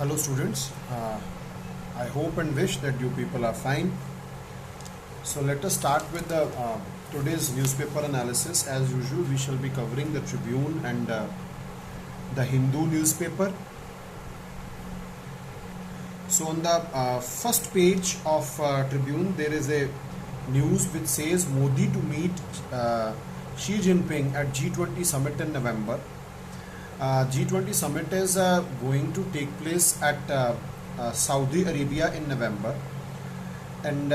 Hello students, I hope and wish that you people are fine. So let us start with the today's newspaper analysis. As usual, we shall be covering the Tribune and the Hindu newspaper. So on the first page of Tribune, there is a news which says Modi to meet Xi Jinping at G20 summit in November. G20 summit is going to take place at Saudi Arabia in November, and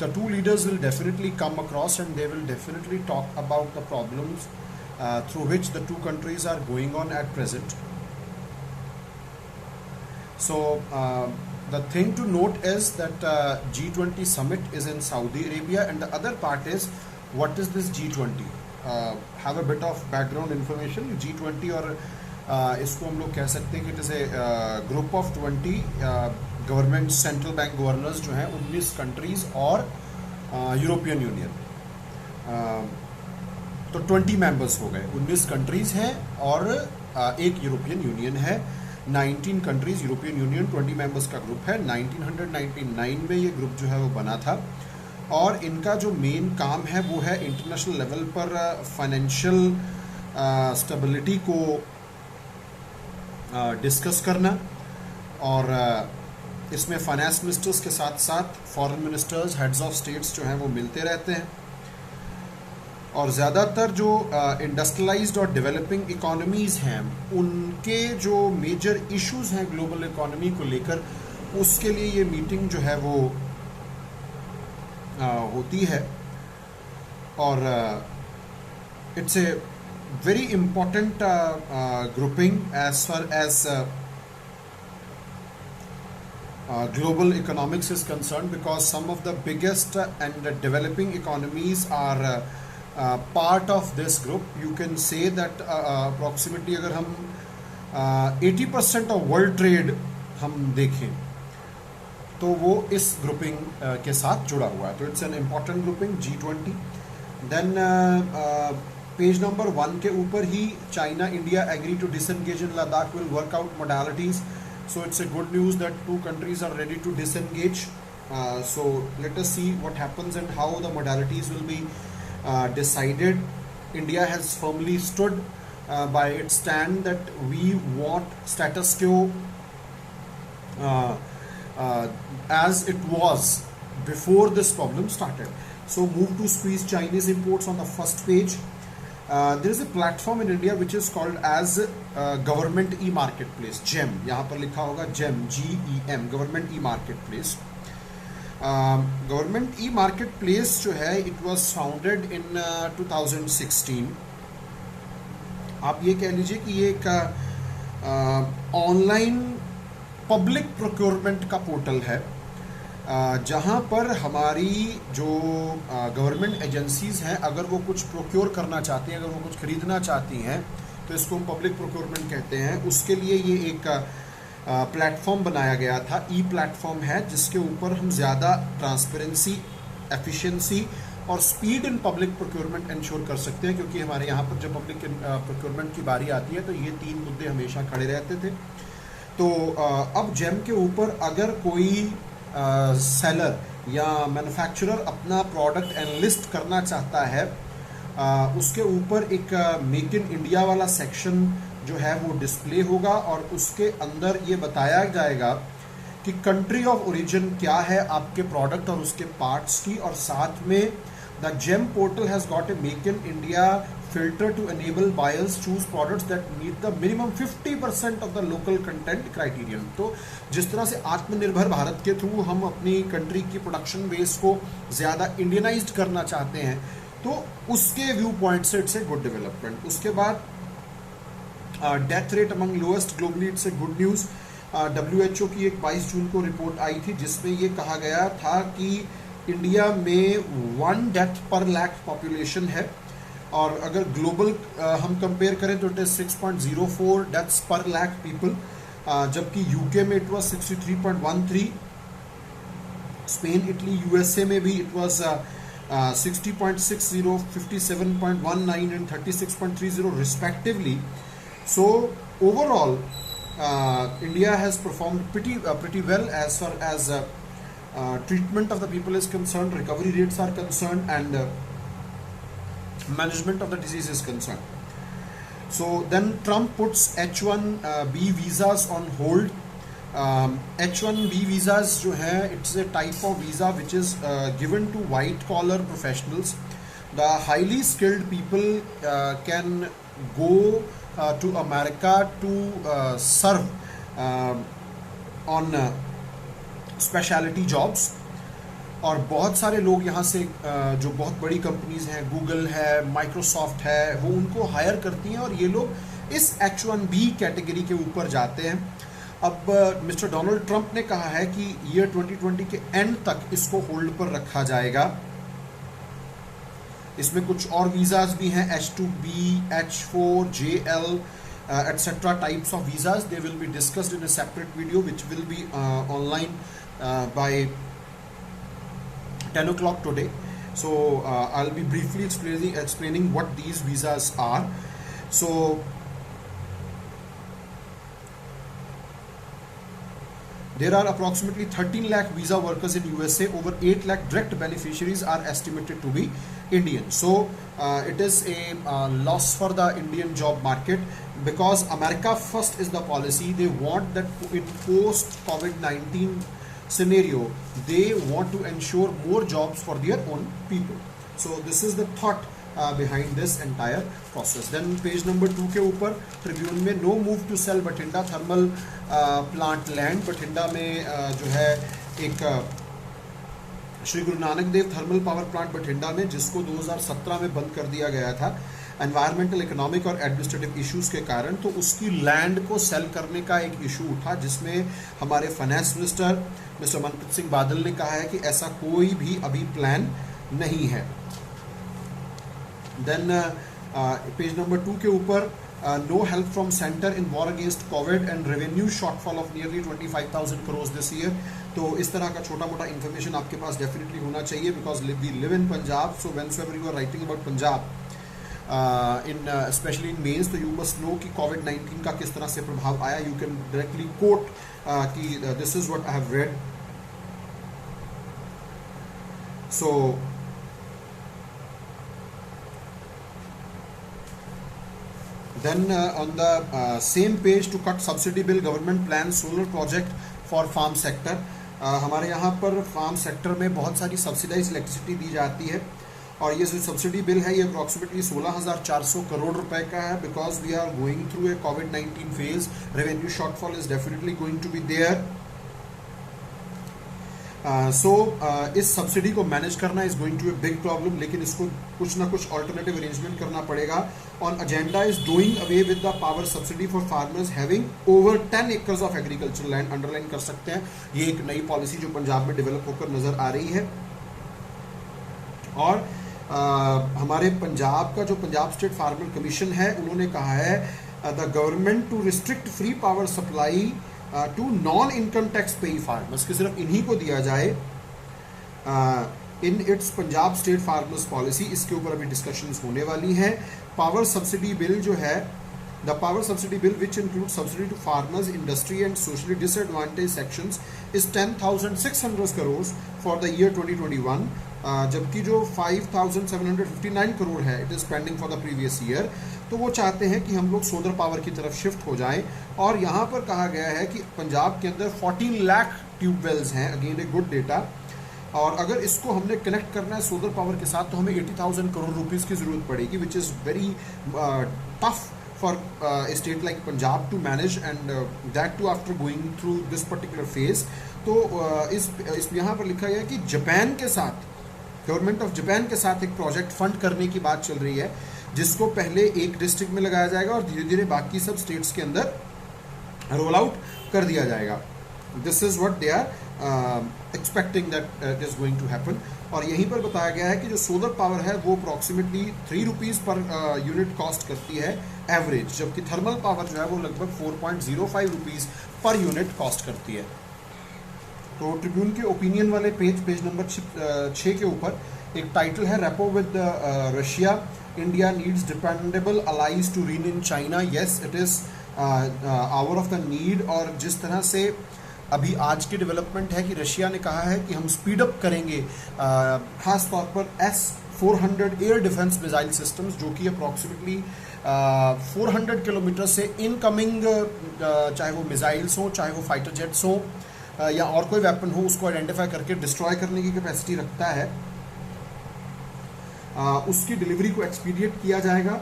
the two leaders will definitely come across and they will definitely talk about the problems through which the two countries are going on at present. So the thing to note is that G20 summit is in Saudi Arabia, and the other part is what is this G20? Have a bit of background information. G20 और इसको हम लोग कह सकते हैं कि it is a group of 20 government central bank governors जो हैं 19 कंट्रीज़ और यूरोपियन यूनियन, तो 20 मेंबर्स हो गए। 19 कंट्रीज़ हैं और एक यूरोपियन यूनियन है। 19 कंट्रीज़ यूरोपियन यूनियन 20 मेंबर्स का ग्रुप है। 1999 में ये ग्रुप जो है वो बना था और इनका जो मेन काम है वो है इंटरनेशनल लेवल पर फाइनेंशियल स्टेबिलिटी को डिस्कस करना, और इसमें फाइनेंस मिनिस्टर्स के साथ साथ foreign ministers, heads of states जो हैं वो मिलते रहते हैं। और ज़्यादातर जो इंडस्ट्रियलाइज्ड और डेवलपिंग इकोनॉमीज़ हैं उनके जो मेजर इश्यूज़ हैं ग्लोबल इकोनॉमी को लेकर, उसके लिए ये मीटिंग जो है वो होती है। और it's a very important grouping as far as global economics is concerned, because some of the biggest and developing economies are part of this group. You can say that approximately अगर हम 80% of world trade हम देखें तो वो इस grouping के साथ जुड़ा हुआ है। तो it's an important grouping G20। Then page number 1 के ऊपर ही China India agree to disengage in Ladakh will work out modalities. So it's a good news that two countries are ready to disengage. So let us see what happens and how the modalities will be decided. India has firmly stood by its stand that we want status quo as it was before this problem started. So move to squeeze Chinese imports on the first page. There is a platform in India which is called as Government E-Marketplace, GEM. यहाँ पर लिखा होगा GEM, GEM, Government E-Marketplace. Government E-Marketplace जो है it was founded in 2016. आप ये कह लीजिए कि ये एक ऑनलाइन पब्लिक प्रोक्योरमेंट का पोर्टल है, जहाँ पर हमारी जो गवर्नमेंट एजेंसीज़ हैं अगर वो कुछ प्रोक्योर करना चाहती हैं, अगर वो कुछ खरीदना चाहती हैं, तो इसको हम पब्लिक प्रोक्योरमेंट कहते हैं। उसके लिए ये एक प्लेटफॉर्म बनाया गया था, ई प्लेटफॉर्म है, जिसके ऊपर हम ज़्यादा ट्रांसपेरेंसी, एफिशिएंसी और speed in public procurement ensure कर सकते हैं। क्योंकि हमारे यहाँ पर जब पब्लिक प्रोक्योरमेंट की बारी आती है तो ये 3 मुद्दे हमेशा खड़े रहते थे। तो अब जेम के ऊपर अगर कोई सेलर या मैन्युफैक्चरर अपना प्रोडक्ट एनलिस्ट करना चाहता है, उसके ऊपर एक मेक इन इंडिया वाला सेक्शन जो है वो डिस्प्ले होगा और उसके अंदर ये बताया जाएगा कि कंट्री ऑफ ओरिजिन क्या है आपके प्रोडक्ट और उसके पार्ट्स की, और साथ में the GeM portal has got a make in India filter to enable buyers choose products that meet the minimum 50% of the local content criterion. तो जिस तरह से आत्मनिर्भर भारत के थ्रू हम अपनी कंट्री की प्रोडक्शन बेस को ज़्यादा इंडियनाइज्ड करना चाहते हैं, तो उसके व्यू पॉइंट से इट्स ए गुड डेवलपमेंट। उसके बाद death rate among lowest globally, it's a good news. WHO की एक 22 जून को रिपोर्ट आई थी जिसमें ये कहा गया था कि इंडिया में 1 डेथ पर लाख पॉपुलेशन है, और अगर ग्लोबल हम कंपेयर करें तो इट इज 6.04 डेथ्स पर लाख पीपल, जबकि यूके में it was 63.13, Spain, Italy, USA में भी it was 60.60, 57.19 and 36.30 respectively. So overall India has performed pretty well as far as treatment of the people is concerned, recovery rates are concerned, and management of the disease is concerned. So then Trump puts H1B visas on hold. H1B visas जो है, it's a type of visa which is given to white collar professionals. The highly skilled people can go to America to serve on specialty jobs. और बहुत सारे लोग यहाँ से जो बहुत बड़ी कंपनीज हैं, गूगल है, माइक्रोसॉफ्ट है, वो उनको हायर करती हैं और ये लोग इस H1B कैटेगरी के ऊपर जाते हैं. अब मिस्टर डोनाल्ड ट्रंप ने कहा है कि ईयर 2020 के एंड तक इसको होल्ड पर रखा जाएगा. इसमें कुछ और वीज़ाज भी हैं, H2B, H4, JL, etc. types of visas. They will be discussed in a separate video which will be online by 10 o'clock today. So I'll be briefly explaining what these visas are. So there are approximately 13 lakh visa workers in USA. Over 8 lakh direct beneficiaries are estimated to be Indian. So it is a loss for the Indian job market, because America first is the policy. They want that in post COVID-19 scenario, they want to ensure more jobs for their own people. So this is the thought behind this entire process. Then page number 2 के ऊपर Tribune में no move to sell Bathinda thermal plant land. Bathinda में जो है एक Shri Guru Nanak Dev thermal power plant Bathinda में, जिसको 2017 में बंद कर दिया गया था एनवायरमेंटल, इकोनॉमिक और एडमिनिस्ट्रेटिव इश्यूज के कारण. तो उसकी लैंड को सेल करने का एक इशू उठा, जिसमें हमारे finance minister mister Manpreet Singh Badal ने कहा है कि ऐसा कोई भी अभी प्लान नहीं है. देन पेज नंबर 2 के ऊपर no help from center in war against COVID and revenue shortfall of nearly 25,000 crores this year. तो इस तरह का छोटा मोटा इन्फॉर्मेशन आपके पास डेफिनेटली होना चाहिए, because we live in Punjab. So whenever you are writing about Punjab in especially in mains, तो यू मस्ट नो कि COVID-19 का किस तरह से प्रभाव आया. यू कैन डायरेक्टली कोट कि this is what I have read. So then on the same page, to cut subsidy bill, government plans solar project for farm sector. हमारे यहाँ पर फार्म सेक्टर में बहुत सारी सब्सिडाइज इलेक्ट्रिसिटी दी जाती है, और ये जो सब्सिडी बिल है ये अप्रॉक्सीमेटली 16,400 करोड़ रुपए का है. Because we are going through a COVID-19 phase, revenue shortfall is definitely going to be there. इस सब्सिडी को मैनेज करना is going to a big problem, लेकिन इसको कुछ ना कुछ ऑल्टरनेटिव अरेंजमेंट करना पड़ेगा. On agenda is doing away with the power subsidy for farmers having over 10 acres of agriculture land. Underline कर सकते हैं, ये एक नई पॉलिसी जो पंजाब में डेवलप होकर नजर आ रही है. और हमारे पंजाब का जो पंजाब स्टेट फार्मर कमीशन है, उन्होंने कहा है the government to restrict free power supply to non income tax paying farmers, कि सिर्फ इन्हीं को दिया जाए in its Punjab state farmers policy. इसके ऊपर अभी डिस्कशंस होने वाली हैं. पावर सब्सिडी बिल जो है, the power subsidy bill which include subsidy to farmers, industry and socially disadvantage sections is 10,600 crore for the year 2021, जबकि जो 5,759 करोड़ है it is pending for the previous year. तो वो चाहते हैं कि हम लोग सोलर पावर की तरफ शिफ्ट हो जाएं. और यहाँ पर कहा गया है कि पंजाब के अंदर 14 लाख ट्यूबवेल्स हैं, अगेन ए गुड डेटा. और अगर इसको हमने कनेक्ट करना है सोलर पावर के साथ, तो हमें 80,000 करोड़ रुपीस की ज़रूरत पड़ेगी, which is very tough for a state like Punjab to manage, and that too after going through this particular phase. तो इस यहाँ पर लिखा गया है कि जापान के साथ, गवर्नमेंट ऑफ जापान के साथ एक प्रोजेक्ट फंड करने की बात चल रही है, जिसको पहले एक डिस्ट्रिक्ट में लगाया जाएगा और धीरे धीरे बाकी सब स्टेट्स के अंदर रोल आउट कर दिया जाएगा. This is what they are expecting that it is going to happen. और यहीं पर बताया गया है कि जो सोलर पावर है वो approximately 3 rupees per unit cost करती है एवरेज, जबकि थर्मल पावर जो है वो लगभग 4.05 रुपीज़ पर यूनिट कॉस्ट करती है. तो ट्रिब्यून के ओपिनियन वाले पेज नंबर 6 के ऊपर एक टाइटल है, reboot with Russia, India needs dependable allies to rein in China. Yes, it is hour of the need, और जिस तरह से अभी आज की डेवलपमेंट है कि रशिया ने कहा है कि हम स्पीड अप करेंगे खास तौर पर S-400 air defence missile systems, जो कि अप्रॉक्सीमेटली 400 किलोमीटर से इनकमिंग, चाहे वो मिसाइल्स हों, चाहे वो फाइटर जेट्स हों या और कोई वेपन हो, उसको आइडेंटिफाई करके डिस्ट्रॉय करने की कैपेसिटी रखता है। उसकी डिलीवरी को एक्सपीडिएट किया जाएगा।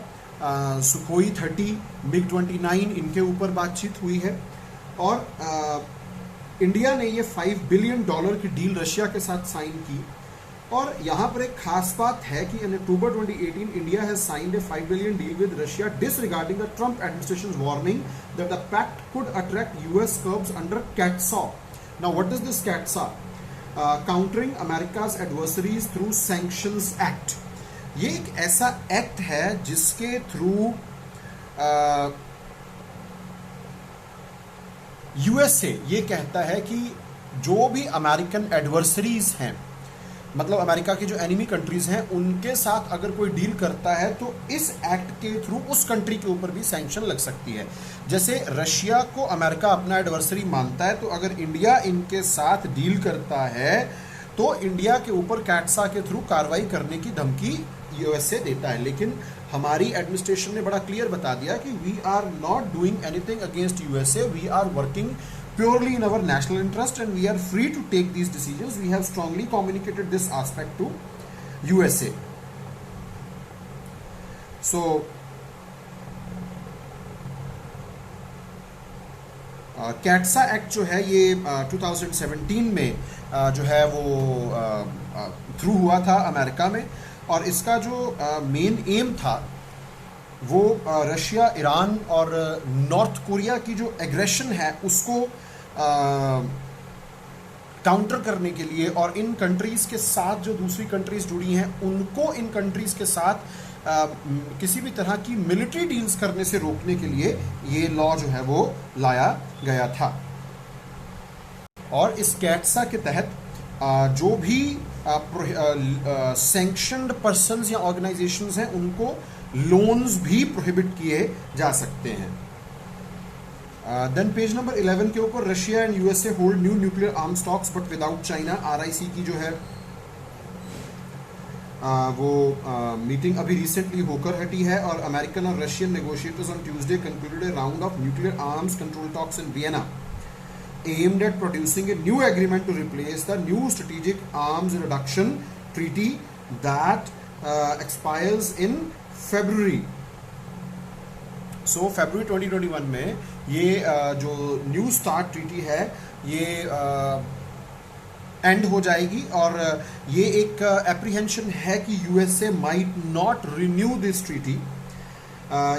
सुखोई 30, MiG-29 इनके ऊपर बातचीत हुई है, और इंडिया ने ये $5 बिलियन की डील रशिया के साथ साइन की। और यहाँ पर एक खास बात है कि in October 2018 India has signed a $5 billion deal with Russia disregarding the Trump administration's warning that the pact could attract US curbs under CAATSA। Now what is this CAATSA? Countering America's adversaries through sanctions act. ये एक ऐसा act है जिसके through USA ये कहता है कि जो भी अमेरिकन एडवर्सरीज हैं, मतलब अमेरिका की जो एनिमी कंट्रीज हैं, उनके साथ अगर कोई डील करता है तो इस एक्ट के थ्रू उस कंट्री के ऊपर भी सैंक्शन लग सकती है। जैसे रशिया को अमेरिका अपना एडवर्सरी मानता है, तो अगर इंडिया इनके साथ डील करता है तो इंडिया के ऊपर कैटसा के थ्रू कार्रवाई करने की धमकी USA देता है। लेकिन हमारी एडमिनिस्ट्रेशन ने बड़ा क्लियर बता दिया कि we are not doing anything against USA, we are working purely in our national interest and we are free to take these decisions. We have strongly communicated this aspect to USA. So CAATSA act जो है ये 2017 में जो है वो through हुआ था America में, और इसका जो मेन एम था वो रशिया, ईरान और नॉर्थ कोरिया की जो एग्रेशन है उसको काउंटर करने के लिए, और इन कंट्रीज़ के साथ जो दूसरी कंट्रीज़ जुड़ी हैं उनको इन कंट्रीज़ के साथ किसी भी तरह की मिलिट्री डील्स करने से रोकने के लिए ये लॉ जो है वो लाया गया था। और इस कैटसा के तहत जो भी सैंक्शनड पर्सन्स या ऑर्गेनाइजेशंस हैं उनको लोन्स भी प्रोहिबिट किए जा सकते हैं। देन पेज नंबर 11 के ऊपर Russia and USA hold new nuclear arms talks but without China. RIC की जो है वो मीटिंग अभी रिसेंटली होकर हटी है, और अमेरिकन और Russian negotiators on Tuesday concluded A round of nuclear arms control talks in Vienna aimed at producing a new agreement to replace the new strategic arms reduction treaty that expires in February. So February 2021 में ये जो new start treaty है ये and हो जाएगी, और ये एक एप्रीहेंशन है कि USA might not renew this treaty.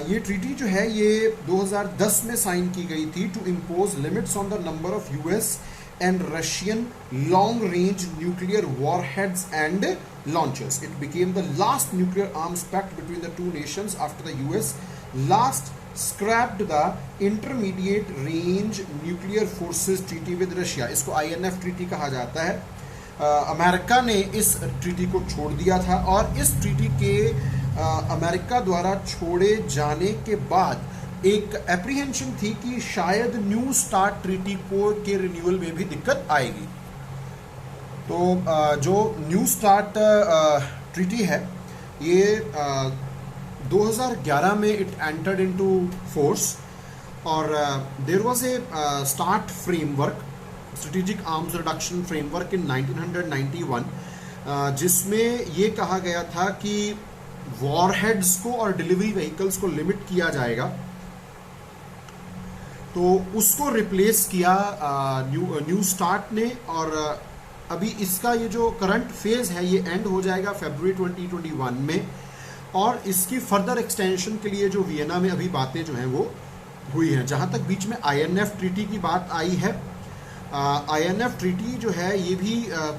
ये ट्रीटी जो है ये 2010 में साइन की गई थी to impose limits on the number of US and Russian long range nuclear warheads and launchers. It became the last nuclear arms pact between the two nations after the US last scrapped the intermediate range nuclear forces treaty with Russia. इसको INF treaty कहा जाता है। America ने इस treaty को छोड़ दिया था, और इस ट्रीटी के अमेरिका द्वारा छोड़े जाने के बाद एक एप्रीहेंशन थी कि शायद न्यू स्टार्ट ट्रीटी को के रिन्यूअल में भी दिक्कत आएगी। तो जो न्यू स्टार्ट ट्रीटी है ये 2011 में इट एंटर्ड इनटू फोर्स, और there was a START framework, strategic arms reduction framework in 1991, जिसमें ये कहा गया था कि वॉरहेड्स को और डिलीवरी व्हीकल्स को लिमिट किया जाएगा। तो उसको रिप्लेस किया न्यू स्टार्ट ने, और अभी इसका ये जो करंट फेज है ये एंड हो जाएगा फरवरी 2021 में, और इसकी फर्दर एक्सटेंशन के लिए जो वियना में अभी बातें जो हैं वो हुई हैं। जहाँ तक बीच में INF ट्रीटी की बात आई है, INF ट्रीटी जो है ये भी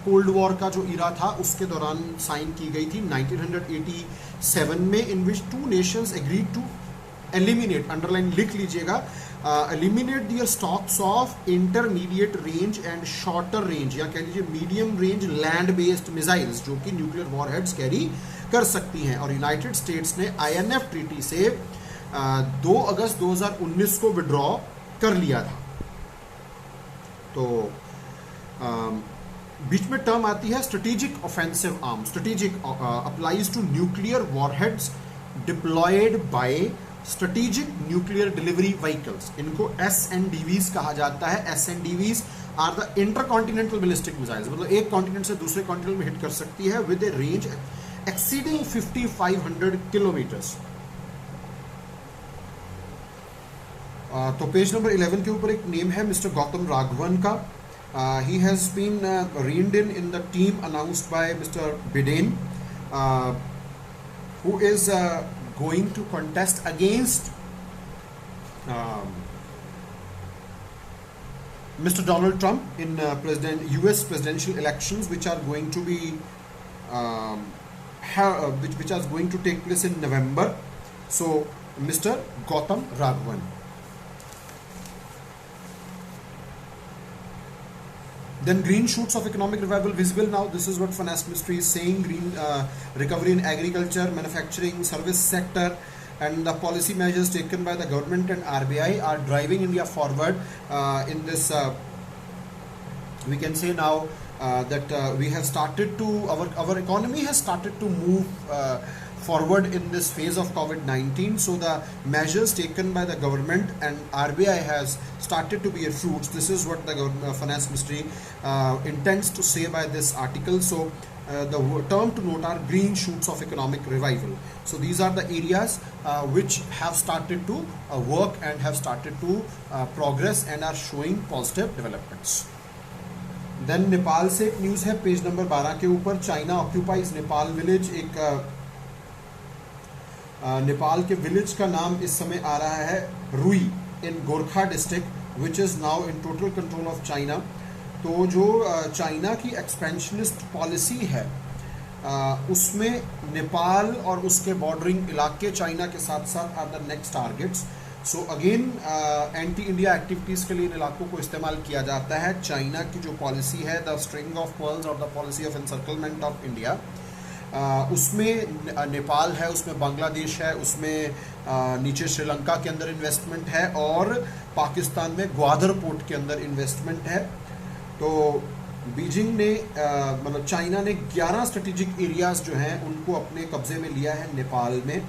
कोल्ड वॉर का जो इरा था उसके दौरान साइन की गई थी 1987 में, in which two nations agreed to eliminate, underline लिख लीजिएगा, eliminate their stocks of intermediate range and shorter range, या कह लीजिए medium range land based missiles जो कि न्यूक्लियर वॉरहेड्स कैरी कर सकती हैं। और यूनाइटेड स्टेट्स ने INF ट्रीटी से 2 अगस्त 2019 को विड्रॉ कर लिया था। तो बीच में टर्म आती है strategic offensive arm. Strategic applies to nuclear warheads deployed by strategic nuclear delivery vehicles. इनको SNDVs कहा जाता है। SNDVs are the intercontinental ballistic missiles, मतलब एक कॉन्टिनेंट से दूसरे कॉन्टिनेंट में हिट कर सकती है with A range exceeding 5500 kilometres. तो पेज नंबर 11 के ऊपर एक नेम है मिस्टर गौतम राघवन का। He has been reined in the team announced by Mr. Biden, who is going to contest against Mr. Donald Trump in US presidential elections, which are going to be which are going to take place in November. So Mr. Gautam Raghavan. Then green shoots of economic revival visible now. This is what Finance Ministry is saying. Green recovery in agriculture, manufacturing, service sector, and the policy measures taken by the government and RBI are driving India forward in this. We can say now that we have started to our economy has started to move forward in this phase of COVID-19. So the measures taken by the government and RBI has started to bear fruits. This is what the Finance Ministry intends to say by this article. So the term to note are green shoots of economic revival. So these are the areas which have started to work and have started to progress and are showing positive developments. Then Nepal से एक news है page number 12 के ऊपर। China occupies Nepal village. एक नेपाल के village का नाम इस समय आ रहा है Rui in Gorkha district, which is now in total control of China. तो जो चाइना की एक्सपेंशनिस्ट पॉलिसी है उसमें नेपाल और उसके बॉर्डरिंग इलाके चाइना के साथ साथ are the next targets. So again anti India activities के लिए इन इलाकों को इस्तेमाल किया जाता है। चाइना की जो पॉलिसी है द स्ट्रिंग ऑफ पर्ल्स और the policy of encirclement of India, उसमें नेपाल है, उसमें बांग्लादेश है, उसमें नीचे श्रीलंका के अंदर इन्वेस्टमेंट है और पाकिस्तान में ग्वादर पोर्ट के अंदर इन्वेस्टमेंट है। तो बीजिंग ने मतलब चाइना ने 11 स्ट्रेटेजिक एरियाज जो हैं उनको अपने कब्जे में लिया है नेपाल में,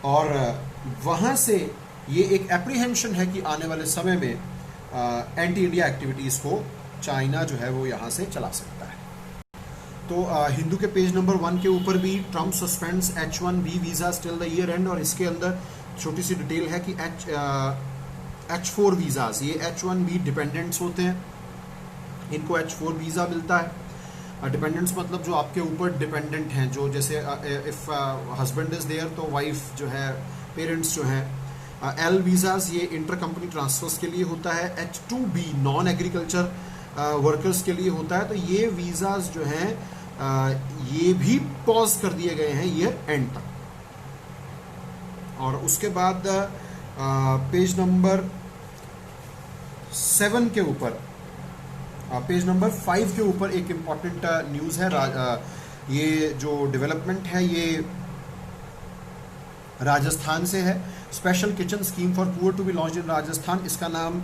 और वहाँ से ये एक एप्रीहेंशन है कि आने वाले समय में एंटी इंडिया एक्टिविटीज़ को चाइना जो है वो यहाँ से चला सकता है। तो हिंदू के पेज नंबर 1 के ऊपर भी Trump suspends H1B visa till the year and, और इसके अंदर छोटी सी डिटेल है कि H4 वीज़ाज, ये H1B डिपेंडेंट्स होते हैं, इनको H4 वीज़ा मिलता है। डिपेंडेंट्स मतलब जो आपके ऊपर डिपेंडेंट हैं, जो जैसे इफ़ हस्बैंड इज़ देयर तो वाइफ जो है, पेरेंट्स जो हैं। L वीज़ाज ये इंटर कंपनी ट्रांसफर्स के लिए होता है। H2B नॉन एग्रीकल्चर वर्कर्स के लिए होता है। तो ये वीज़ाज जो हैं ये भी पॉज कर दिए गए हैं ईयर एंड तक। और उसके बाद पेज नंबर 7 के ऊपर, पेज नंबर 5 के ऊपर एक इम्पॉर्टेंट न्यूज़ है। ये जो डेवलपमेंट है ये राजस्थान से है। Special kitchen scheme for poor to be launched in Rajasthan. इसका नाम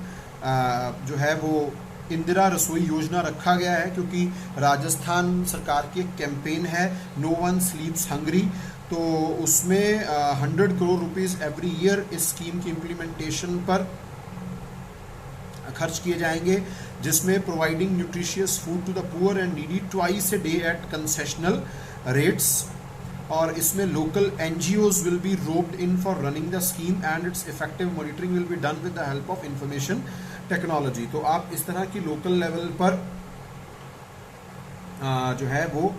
जो है वो इंदिरा रसोई योजना रखा गया है, क्योंकि राजस्थान सरकार की एक कैंपेन है नो वन स्लीप्स हंग्री। तो उसमें 100 करोड़ रुपीस एवरी ईयर इस स्कीम की इम्प्लीमेंटेशन पर खर्च किए जाएंगे, जिसमें providing nutritious food to the poor and needy twice a day at concessional rates. और इसमें local NGOs will be roped in for running the scheme and its effective monitoring will be done with the help of information technology. तो आप इस तरह की local level पर जो है वो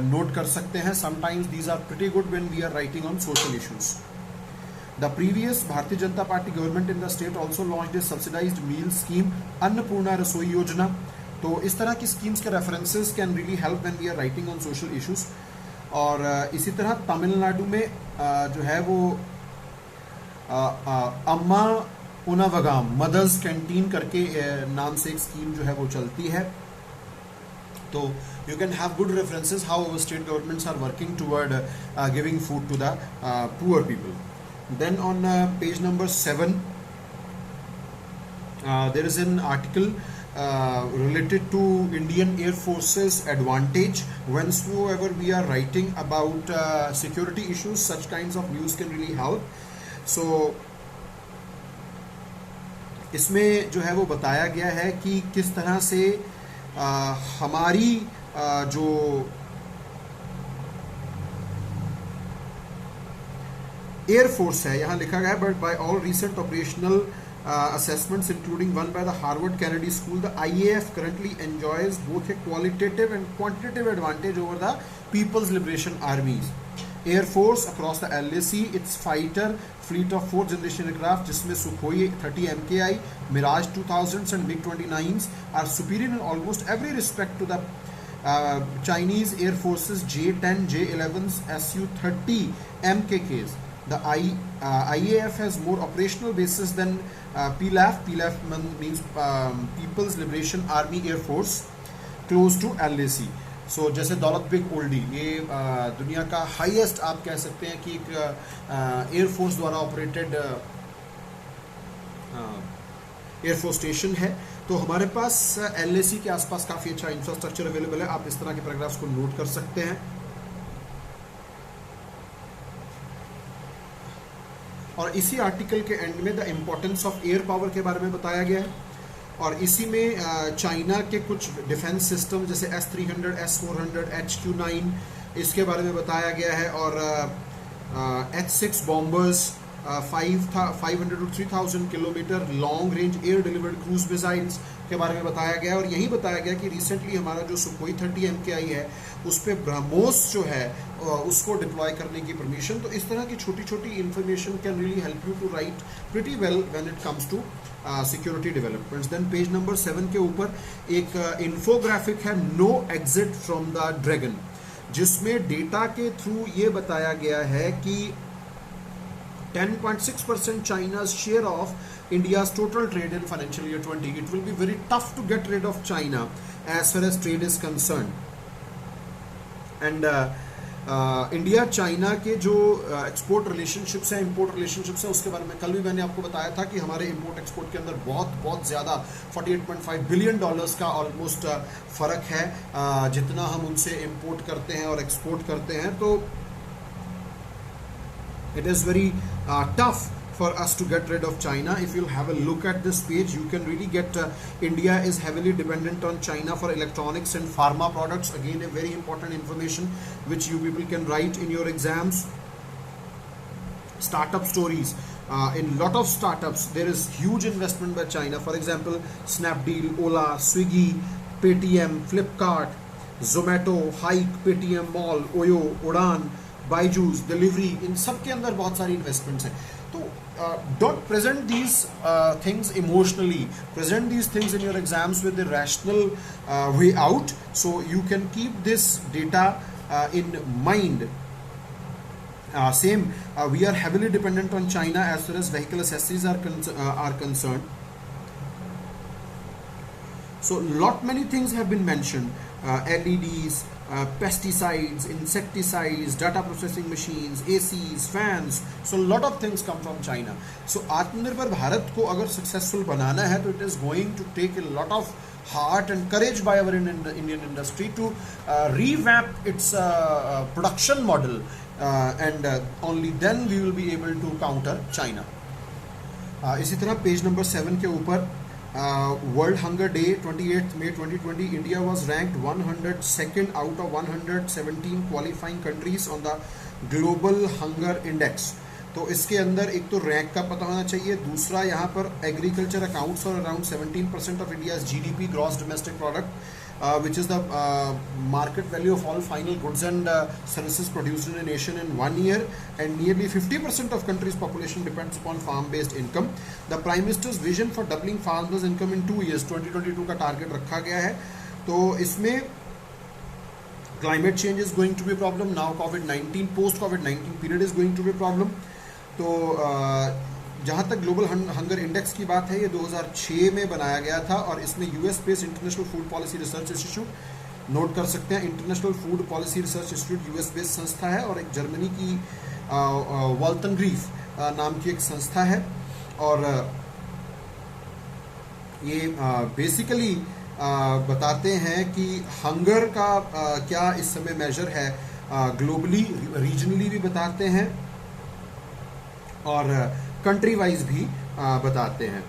नोट कर सकते हैं। Sometimes these are pretty good when we are writing on social issues. The previous Bharatiya Janata Party government in the state also launched a subsidised meal scheme Annapurna Rasoi Yojana. तो इस तरह की स्कीम्स के references can really help when we are writing on social issues. और इसी तरह तमिलनाडु में जो है वो अम्मा उनावगाम मदर्स कैंटीन करके नाम से एक स्कीम जो है वो चलती है। So you can have good references how our state governments are working toward giving food to the poor people. Then on page number 7, there is an article related to Indian Air Force's advantage. Whensoever we are writing about security issues, such kinds of news can really help. So इसमें जो है वो बताया गया है कि किस तरह से हमारी जो एयरफोर्स है, यहाँ लिखा गया है, but by all recent operational assessments including one by the Harvard Kennedy School, the IAF currently enjoys both a qualitative and quantitative advantage over the People's Liberation Armies. Air Force across the LAC, its fighter fleet of 4th generation aircraft जिसमें Sukhoi 30 MKI, Mirage 2000s and MiG-29s are superior in almost every respect to the Chinese Air Force's J-10, J-11s, Su-30 MKKs. The IAF has more operational bases than PLAF. PLAF means People's Liberation Army Air Force, close to LAC. So जैसे दौलत बेग ओल्डी, ये दुनिया का highest आप कह सकते हैं कि एक एयरफोर्स द्वारा ऑपरेटेड एयरफोर्स स्टेशन है. तो हमारे पास LAC के आसपास काफ़ी अच्छा इंफ्रास्ट्रक्चर अवेलेबल है. आप इस तरह के पैराग्राफ्स को नोट कर सकते हैं. और इसी आर्टिकल के एंड में the importance of air power के बारे में बताया गया है. और इसी में चाइना के कुछ डिफेंस सिस्टम जैसे S-300, S-400, HQ-9 इसके बारे में बताया गया है. और H-6 bombers, 500 to 3000 kilometre long range air delivered cruise missiles के बारे में बताया गया. और यही बताया गया कि रिसेंटली हमारा जो सुखोई 30 MKI है उस पर ब्रह्मोस जो है उसको डिप्लॉय करने की परमिशन. तो इस तरह की छोटी छोटी information can really help you to write pretty well when it comes to security developments. Then page number 7 के ऊपर एक इन्फोग्राफिक है, no exit from the dragon, जिसमें डेटा के थ्रू ये बताया गया है कि 10.6% China's share of India's total trade in financial year 20. It will be very tough to get rid of China as far as trade is concerned. And India China के जो export relationships हैं, import relationships हैं, उसके बारे में कल भी मैंने आपको बताया था कि हमारे इंपोर्ट एक्सपोर्ट के अंदर बहुत ज़्यादा $48.5 बिलियन का ऑलमोस्ट फ़र्क है जितना हम उनसे इंपोर्ट करते हैं और एक्सपोर्ट करते हैं. तो it is very tough for us to get rid of China. If you'll have a look at this page, you can really get India is heavily dependent on China for electronics and pharma products. Again, a very important information which you people can write in your exams. Startup stories. In lot of startups, there is huge investment by China. For example, Snapdeal, Ola, Swiggy, Paytm, Flipkart, Zomato, Hike, Paytm Mall, Oyo, Udaan, Byju's, delivery, इन सब के अंदर बहुत सारी investments हैं. तो don't present these things emotionally, present these things in your exams with the rational way out, so you can keep this data in mind. Same, we are heavily dependent on China as far as vehicle accessories are concerned. So lot many things have been mentioned, LEDs, pesticides, insecticides, data processing machines, ACs, fans. So a lot of things come from China. So आत्मनिर्भर भारत को अगर successful बनाना है तो it is going to take a lot of heart and courage by our Indian industry to revamp its production model, and only then we will be able to counter China. इसी तरह page number 7 के ऊपर World Hunger Day 28th May 2020, India was ranked 102nd out of 117 qualifying countries on the Global Hunger Index. तो इसके अंदर एक तो rank का पता होना चाहिए, दूसरा यहाँ पर agriculture accounts for around 17% of India's GDP, gross domestic product, which is the market value of all final goods and services produced in a nation in 1 year, and nearly 50% of country's population depends upon farm-based income. The Prime Minister's vision for doubling farmers' income in 2 years, 2022 का target रखा गया है. तो इसमें climate change is going to be a problem. Now COVID-19, post-COVID-19 period is going to be a problem. तो जहाँ तक global hunger index की बात है, ये 2006 में बनाया गया था और इसमें US based international food policy research institute note कर सकते हैं। International food policy research institute US based संस्था है, और एक जर्मनी की वॉल्टनग्रीफ नाम की एक संस्था है, और ये बेसिकली बताते हैं कि हंगर का क्या इस समय मेजर है, ग्लोबली रीजनली भी बताते हैं और कंट्री वाइज भी बताते हैं।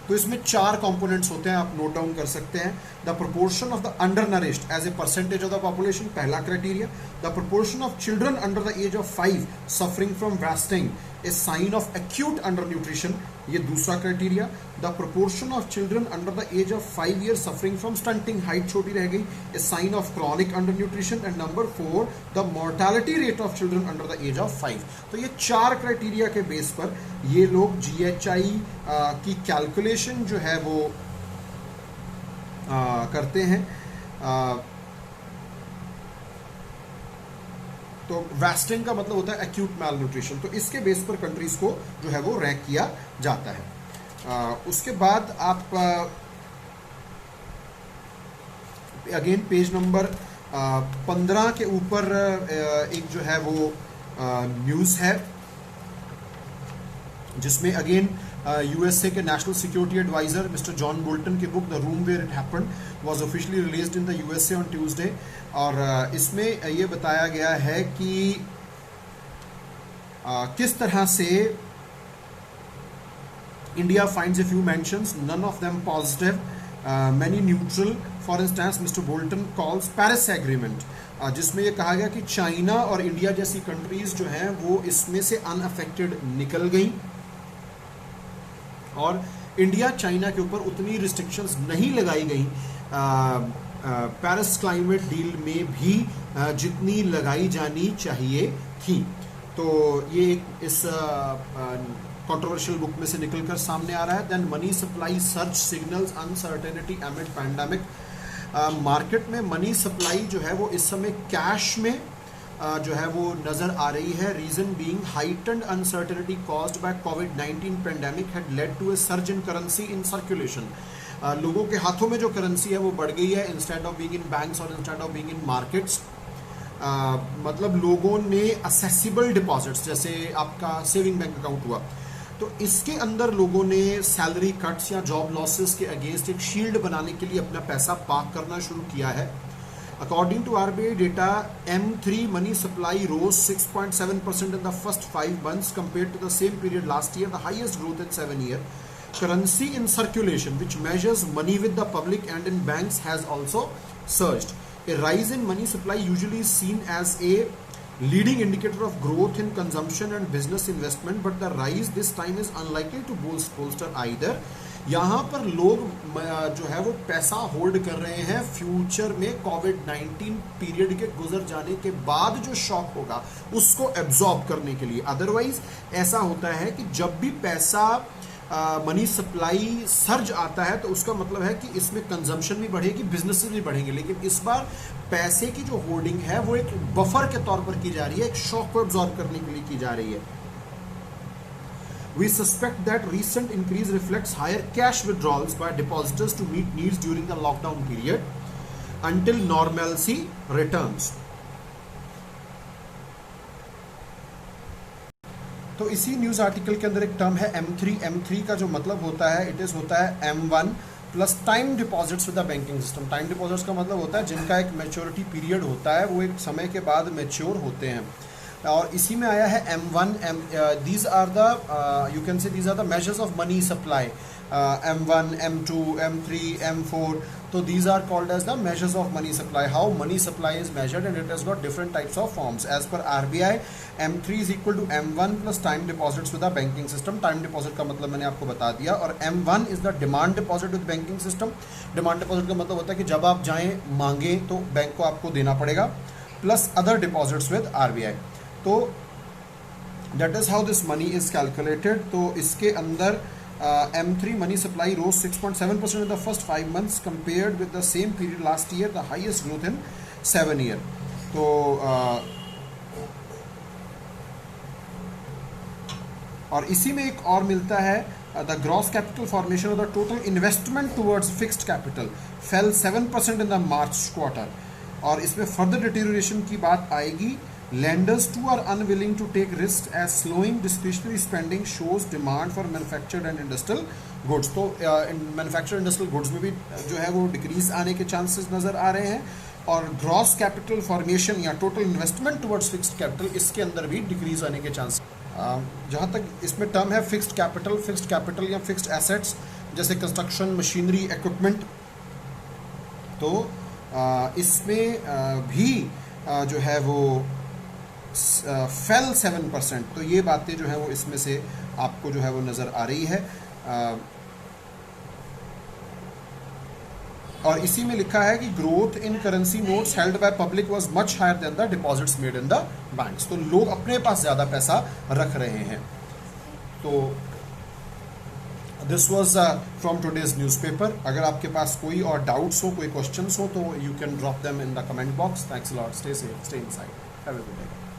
तो इसमें 4 कंपोनेंट्स होते हैं, आप नोट डाउन कर सकते हैं। The proportion of the undernourished as a percentage of the population, पहला criteria. The proportion of children under the age of 5 suffering from wasting a sign of acute undernutrition, ये दूसरा criteria. The proportion of children under the age of 5 year suffering from stunting, height छोटी रह गई, a sign of chronic undernutrition. And number 4, the mortality rate of children under the age of 5। तो ये 4 criteria के base पर ये लोग GHI की कैलकुलेशन जो है वो करते हैं। तो वास्टिंग का मतलब होता है एक्यूट मैल न्यूट्रिशन, तो इसके बेस पर कंट्रीज को जो है वो रैंक किया जाता है। उसके बाद आप अगेन पेज नंबर 15 के ऊपर एक जो है वो न्यूज़ है, जिसमें अगेन यूएसए के national security adviser mister John Bolton की book the room where it happened was officially released in the USA on Tuesday, और इसमें ये बताया गया है कि किस तरह से India finds a few mentions, none of them positive, many neutral. For instance mister Bolton calls Paris agreement, जिसमें ये कहा गया कि चाइना और इंडिया जैसी कंट्रीज जो हैं वो इसमें से अनअफेक्टेड निकल गई, और इंडिया चाइना के ऊपर उतनी रिस्ट्रिक्शंस नहीं लगाई गई पेरिस क्लाइमेट डील में भी जितनी लगाई जानी चाहिए थी। तो ये इस कंट्रोवर्शियल बुक में से निकलकर सामने आ रहा है। Then money supply surge signals uncertainty amid pandemic, market में मनी सप्लाई जो है वो इस समय कैश में जो है वो नजर आ रही है। Reason being heightened uncertainty caused by कोविड-19 pandemic had led to a surge in currency in circulation. लोगों के हाथों में जो करेंसी है वो बढ़ गई है instead of being in banks और instead of being in markets. मतलब लोगों ने असेसिबल डिपॉजिट्स, जैसे आपका सेविंग बैंक अकाउंट हुआ, तो इसके अंदर लोगों ने सैलरी कट्स या जॉब लॉसेस के अगेंस्ट एक शील्ड बनाने के लिए अपना पैसा पार्क करना शुरू किया है। According to RBI data, M3 money supply rose 6.7% in the first 5 months compared to the same period last year, the highest growth in 7 years. Currency in circulation, which measures money with the public and in banks, has also surged. A rise in money supply usually is seen as a leading indicator of growth in consumption and business investment, but the rise this time is unlikely to bolster either. यहाँ पर लोग जो है वो पैसा hold कर रहे हैं फ्यूचर में कोविड-19 पीरियड के गुजर जाने के बाद जो शॉक होगा उसको एब्जॉर्ब करने के लिए। अदरवाइज ऐसा होता है कि जब भी पैसा मनी सप्लाई सर्ज आता है तो उसका मतलब है कि इसमें कंजम्पशन भी बढ़ेगी, बिजनेसेस भी बढ़ेंगे, लेकिन इस बार पैसे की जो होल्डिंग है वो एक बफर के तौर पर की जा रही है, एक शॉक को एब्जॉर्ब करने के लिए की जा रही है। We suspect that recent increase reflects higher cash withdrawals by depositors to meet needs during the lockdown period until normalcy returns. तो इसी न्यूज़ आर्टिकल के अंदर एक टर्म है M3। M3 का जो मतलब होता है, इट इज़ होता है M1 plus time deposits with the banking system. Time deposits का मतलब होता है जिनका एक मैच्योरिटी पीरियड होता है, वो एक समय के बाद मैच्योर होते हैं, और इसी में आया है M1। These are the you can say these are the measures of money supply, M1, M2, M3, M4, तो these are called as the measures of money supply. How money supply is measured, and it has got different types of forms. As per RBI, M3 is equal to M1 plus time deposits with the banking system. Time deposit का मतलब मैंने आपको बता दिया, और M1 is the demand deposit with banking system. Demand deposit का मतलब होता है कि जब आप जाएं मांगे तो बैंक को आपको देना पड़ेगा, plus other deposits with RBI. तो that is how this money is calculated. तो इसके अंदर M3 money supply rose 6.7% in the first 5 months compared with the same period last year, the highest growth in 7 years. तो और इसी में एक और मिलता है the gross capital formation or the total investment towards fixed capital fell 7% in the March quarter. और इसमें further deterioration की बात आएगी. Lenders too are unwilling to take risks as slowing discretionary spending shows demand for manufactured and industrial goods. तो manufactured industrial goods में भी जो है वो decrease आने के chances नज़र आ रहे हैं, और ग्रॉस कैपिटल फॉर्मेशन या total investment towards fixed capital, इसके अंदर भी डिक्रीज आने के चांस. जहाँ तक इसमें टर्म है फिक्स्ड कैपिटल या फिक्स्ड एसेट्स, जैसे कंस्ट्रक्शन, मशीनरी, इक्विपमेंट, तो इसमें भी जो है वो फेल 7%. तो ये बातें जो है वो इसमें से आपको जो है वो नज़र आ रही है. और इसी में लिखा है कि growth in currency notes held by public was much higher than the deposits made in the banks. तो लोग अपने पास ज़्यादा पैसा रख रहे हैं. तो this was from today's newspaper. अगर आपके पास कोई और डाउट्स हो, कोई क्वेश्चंस हो, तो you can drop them in the comment box. Thanks a lot. Stay safe, stay inside. Have a good day.